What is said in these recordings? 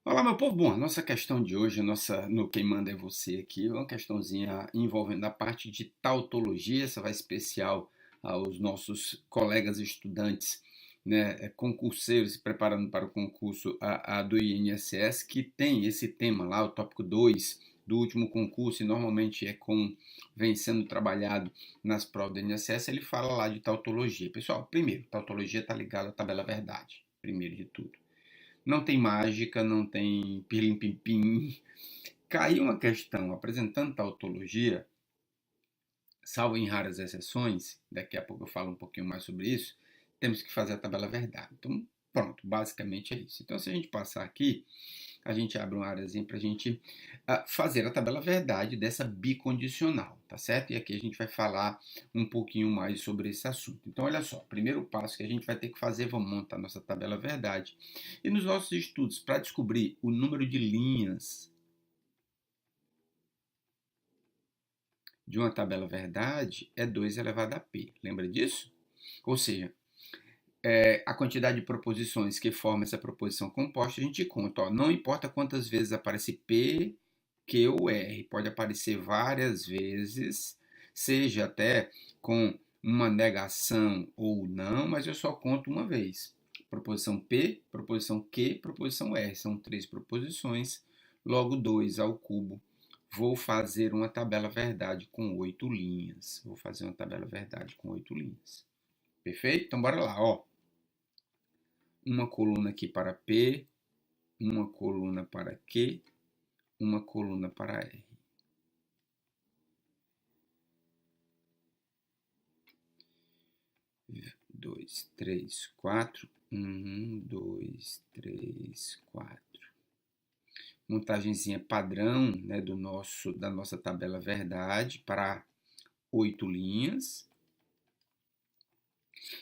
Olá, meu povo. Bom, a nossa questão de hoje, no Quem Manda é Você aqui, é uma questãozinha envolvendo a parte de tautologia. Essa vai especial aos nossos colegas estudantes, né, concurseiros se preparando para o concurso do INSS, que tem esse tema lá, o tópico 2 do último concurso, e normalmente vem sendo trabalhado nas provas do INSS. Ele fala lá de tautologia. Pessoal, primeiro, tautologia está ligada à tabela verdade, primeiro de tudo. Não tem mágica, não tem pilim-pim-pim. Caiu uma questão apresentando tautologia, salvo em raras exceções, daqui a pouco eu falo um pouquinho mais sobre isso, temos que fazer a tabela verdade. Então, pronto, basicamente é isso. Então, se a gente passar aqui, a gente abre uma áreazinha para a gente fazer a tabela verdade dessa bicondicional, tá certo? E aqui a gente vai falar um pouquinho mais sobre esse assunto. Então, olha só, primeiro passo que a gente vai ter que fazer, vamos montar nossa tabela verdade. E nos nossos estudos, para descobrir o número de linhas de uma tabela verdade, é 2 elevado a p. Lembra disso? Ou seja, a quantidade de proposições que forma essa proposição composta, a gente conta. Ó, não importa quantas vezes aparece P, Q ou R, pode aparecer várias vezes, seja até com uma negação ou não, mas eu só conto uma vez. Proposição P, proposição Q, proposição R. São 3 proposições, logo 2 ao cubo. Vou fazer uma tabela verdade com 8 linhas. Vou fazer uma tabela verdade com 8 linhas. Perfeito? Então, bora lá. Ó. Uma coluna aqui para P, uma coluna para Q, uma coluna para R. Dois, três, quatro. Dois, três, quatro. Montagenzinha padrão, né, da nossa tabela verdade para 8 linhas.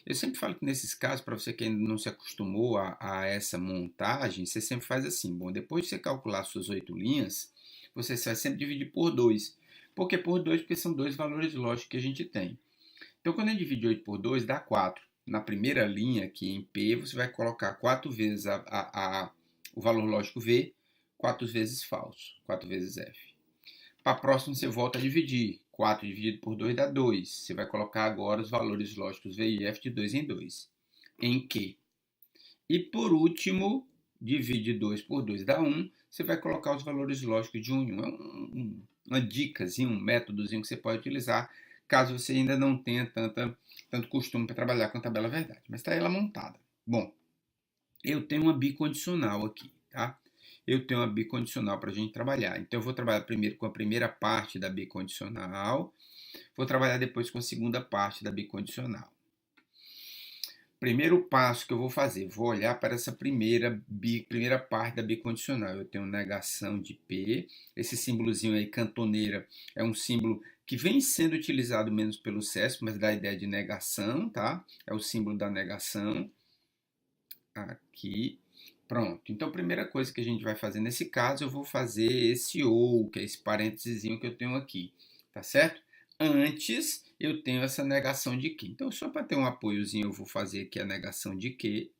Eu sempre falo que nesses casos, para você que ainda não se acostumou a essa montagem, você sempre faz assim. Bom, depois de você calcular suas 8 linhas, você vai sempre dividir por 2. Por que por 2? Porque são dois valores lógicos que a gente tem. Então, quando a gente divide 8 por 2, dá 4. Na primeira linha, aqui em P, você vai colocar 4 vezes o valor lógico V, 4 vezes falso, 4 vezes F. Para a próxima, você volta a dividir. 4 dividido por 2 dá 2. Você vai colocar agora os valores lógicos V e F de 2 em 2. Em Q. E por último, divide 2 por 2 dá 1. Você vai colocar os valores lógicos de 1 em 1. É uma dicasinha, um métodozinho que você pode utilizar caso você ainda não tenha tanto costume para trabalhar com a tabela verdade. Mas está ela montada. Bom, eu tenho uma bicondicional aqui, tá? Eu tenho uma bicondicional para a gente trabalhar. Então, eu vou trabalhar primeiro com a primeira parte da bicondicional, vou trabalhar depois com a segunda parte da bicondicional. Primeiro passo que eu vou fazer, vou olhar para essa primeira parte da bicondicional. Eu tenho negação de P, esse símbolozinho aí, cantoneira, é um símbolo que vem sendo utilizado menos pelo CESP, mas dá a ideia de negação, tá? É o símbolo da negação. Aqui, pronto. Então, a primeira coisa que a gente vai fazer nesse caso, eu vou fazer esse ou, que é esse parênteses que eu tenho aqui, tá certo? Antes, eu tenho essa negação de que. Então, só para ter um apoiozinho, eu vou fazer aqui a negação de que.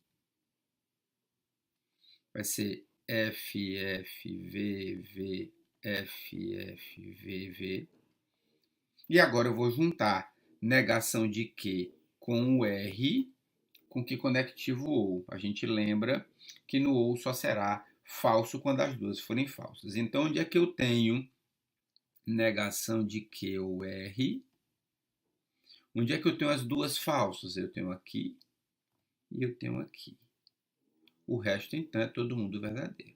Vai ser F, F, V, V, F, F, V, V. E agora eu vou juntar negação de que com o R, com que conectivo ou. A gente lembra que no ou só será falso quando as duas forem falsas. Então, onde é que eu tenho negação de que ou R? Onde é que eu tenho as duas falsas? Eu tenho aqui e eu tenho aqui. O resto, então, é todo mundo verdadeiro.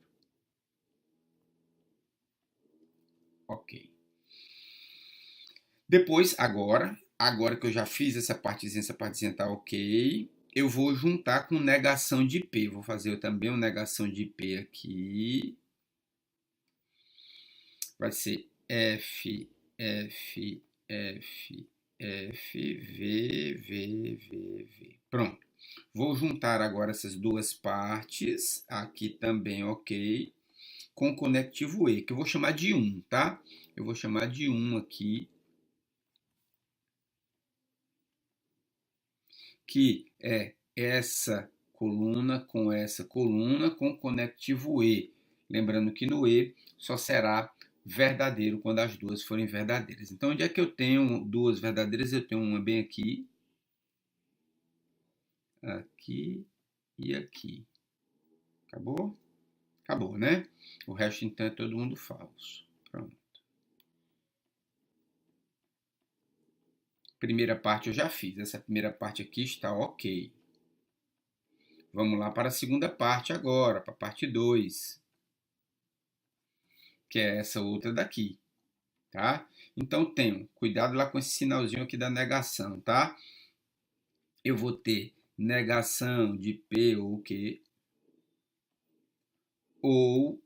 Ok. Depois, agora que eu já fiz essa partezinha está ok, eu vou juntar com negação de P. Vou fazer também uma negação de P aqui. Vai ser F, F, F, F, V, V, V, V. Pronto. Vou juntar agora essas duas partes, aqui também ok, com o conectivo E, que eu vou chamar de 1, tá? Eu vou chamar de 1 aqui, que é essa coluna com conectivo E. Lembrando que no E só será verdadeiro quando as duas forem verdadeiras. Então, onde é que eu tenho duas verdadeiras? Eu tenho uma bem aqui, aqui e aqui. Acabou? Acabou, né? O resto, então, é todo mundo falso. Pronto. Primeira parte eu já fiz. Essa primeira parte aqui está ok. Vamos lá para a segunda parte agora, para a parte 2, que é essa outra daqui, tá? Então, cuidado lá com esse sinalzinho aqui da negação, tá? Eu vou ter negação de P ou Q, ou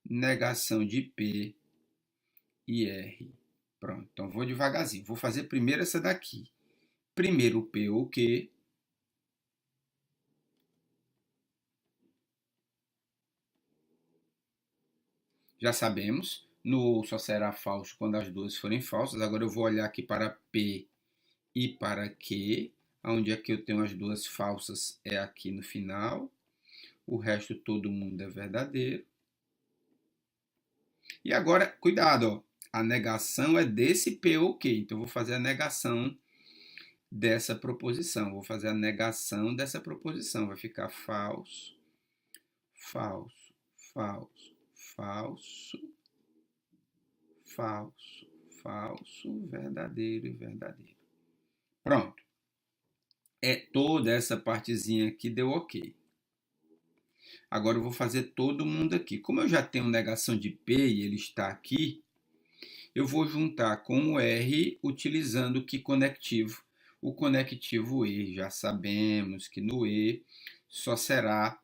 negação de P e R. Pronto, então vou devagarzinho. Vou fazer primeiro essa daqui. Primeiro P ou Q. Já sabemos, no ou só será falso quando as duas forem falsas. Agora eu vou olhar aqui para P e para Q. Onde é que eu tenho as duas falsas é aqui no final. O resto todo mundo é verdadeiro. E agora, cuidado, ó. A negação é desse P ou Q. Então, eu vou fazer a negação dessa proposição. Vou fazer a negação dessa proposição. Vai ficar falso, falso, falso, falso, falso, falso, verdadeiro e verdadeiro. Pronto. É toda essa partezinha aqui deu ok. Agora eu vou fazer todo mundo aqui. Como eu já tenho negação de P e ele está aqui, eu vou juntar com o R utilizando que conectivo? O conectivo E. Já sabemos que no E só será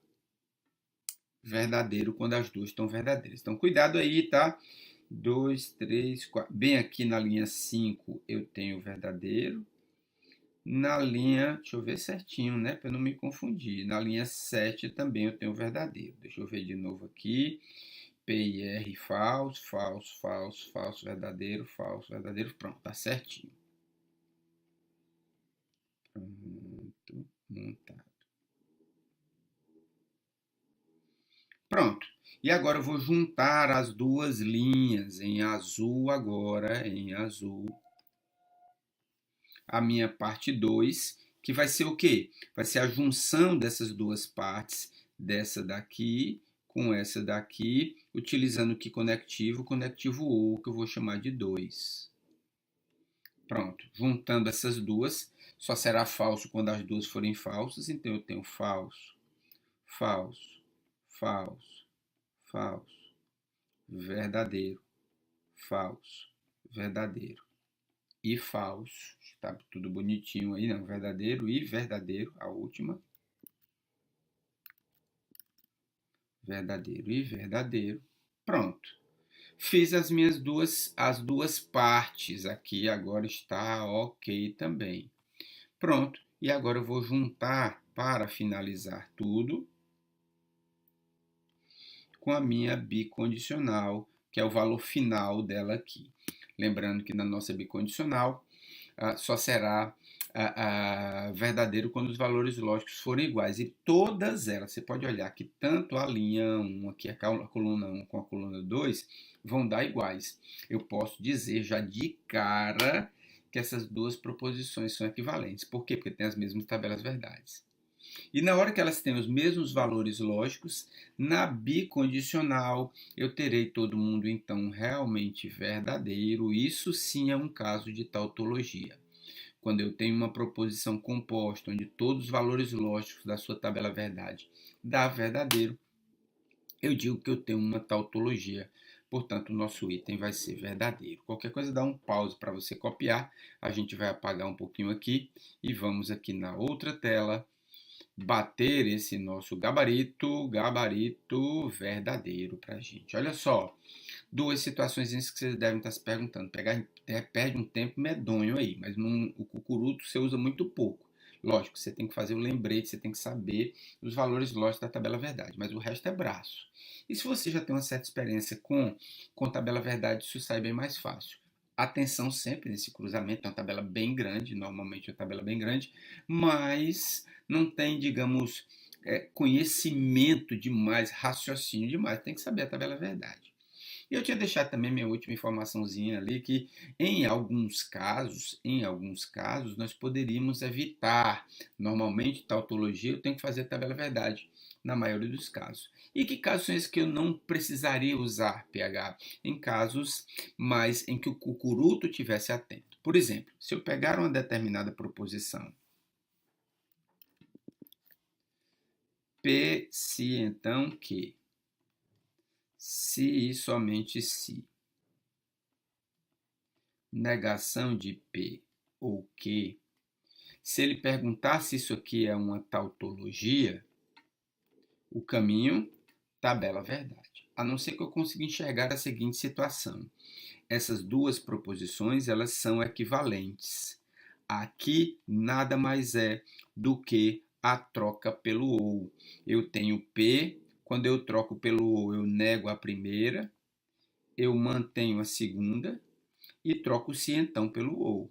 verdadeiro quando as duas estão verdadeiras. Então, cuidado aí, tá? 2, 3, 4. Bem aqui na linha 5 eu tenho verdadeiro. Na linha, deixa eu ver certinho, né? Para não me confundir. Na linha 7 também eu tenho verdadeiro. Deixa eu ver de novo aqui. P e R falso, falso, falso, falso, verdadeiro, falso, verdadeiro. Pronto, tá certinho. Pronto, montado. Pronto. E agora eu vou juntar as duas linhas em azul agora, em azul. A minha parte 2, que vai ser o quê? Vai ser a junção dessas duas partes, dessa daqui com essa daqui, utilizando que conectivo? Conectivo ou, que eu vou chamar de 2. Pronto, juntando essas duas, só será falso quando as duas forem falsas, então eu tenho falso, falso, falso, falso, verdadeiro, falso, verdadeiro e falso. Está tudo bonitinho aí, não? Verdadeiro e verdadeiro, a última. Verdadeiro e verdadeiro. Pronto. Fiz as duas partes aqui, agora está ok também. Pronto. E agora eu vou juntar para finalizar tudo com a minha bicondicional, que é o valor final dela aqui. Lembrando que na nossa bicondicional só será verdadeiro quando os valores lógicos forem iguais. E todas elas, você pode olhar que tanto a linha 1, aqui a coluna 1 com a coluna 2, vão dar iguais. Eu posso dizer já de cara que essas duas proposições são equivalentes. Por quê? Porque tem as mesmas tabelas verdades. E na hora que elas têm os mesmos valores lógicos, na bicondicional eu terei todo mundo então realmente verdadeiro. Isso sim é um caso de tautologia. Quando eu tenho uma proposição composta, onde todos os valores lógicos da sua tabela verdade dá verdadeiro, eu digo que eu tenho uma tautologia. Portanto, o nosso item vai ser verdadeiro. Qualquer coisa, dá um pause para você copiar. A gente vai apagar um pouquinho aqui e vamos aqui na outra tela bater esse nosso gabarito verdadeiro para a gente. Olha só, duas situações que vocês devem estar se perguntando. Perde um tempo medonho aí, mas o cucuruto você usa muito pouco. Lógico, você tem que fazer o lembrete, você tem que saber os valores lógicos da tabela verdade, mas o resto é braço. E se você já tem uma certa experiência com tabela verdade, isso sai bem mais fácil. Atenção sempre nesse cruzamento, é uma tabela bem grande, normalmente é uma tabela bem grande, mas não tem, digamos, conhecimento demais, raciocínio demais, tem que saber a tabela verdade. E eu tinha deixado também minha última informaçãozinha ali que em alguns casos nós poderíamos evitar. Normalmente, tautologia, eu tenho que fazer a tabela verdade na maioria dos casos. E que casos são esses que eu não precisaria usar PH? Em casos mais em que o cucuruto tivesse atento. Por exemplo, se eu pegar uma determinada proposição, P se então que, se e somente se, negação de P ou que, se ele perguntar se isso aqui é uma tautologia, o caminho, tabela verdade. A não ser que eu consiga enxergar a seguinte situação. Essas duas proposições, elas são equivalentes. Aqui nada mais é do que a troca pelo ou. Eu tenho P, quando eu troco pelo ou, eu nego a primeira, eu mantenho a segunda e troco o se então pelo ou.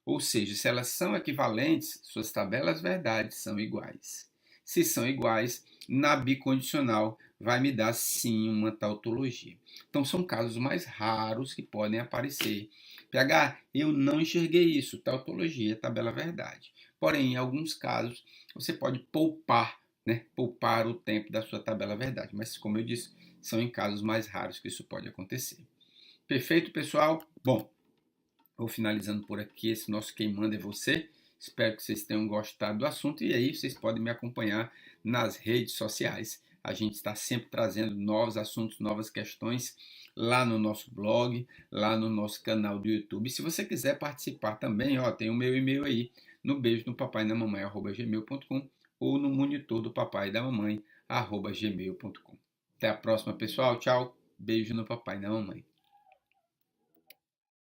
Ou seja, se elas são equivalentes, suas tabelas verdades são iguais. Se são iguais, na bicondicional vai me dar sim uma tautologia. Então são casos mais raros que podem aparecer. PH, eu não enxerguei isso, tautologia, tabela verdade. Porém, em alguns casos, você pode poupar, né? Poupar o tempo da sua tabela verdade. Mas, como eu disse, são em casos mais raros que isso pode acontecer. Perfeito, pessoal? Bom, vou finalizando por aqui esse nosso Quem Manda é Você. Espero que vocês tenham gostado do assunto e aí vocês podem me acompanhar nas redes sociais. A gente está sempre trazendo novos assuntos, novas questões lá no nosso blog, lá no nosso canal do YouTube. E se você quiser participar também, tem o meu e-mail aí no beijo no papai e na mamãe @gmail.com ou no monitor do papai e da mamãe @gmail.com. Até a próxima, pessoal. Tchau. Beijo no papai e na mamãe.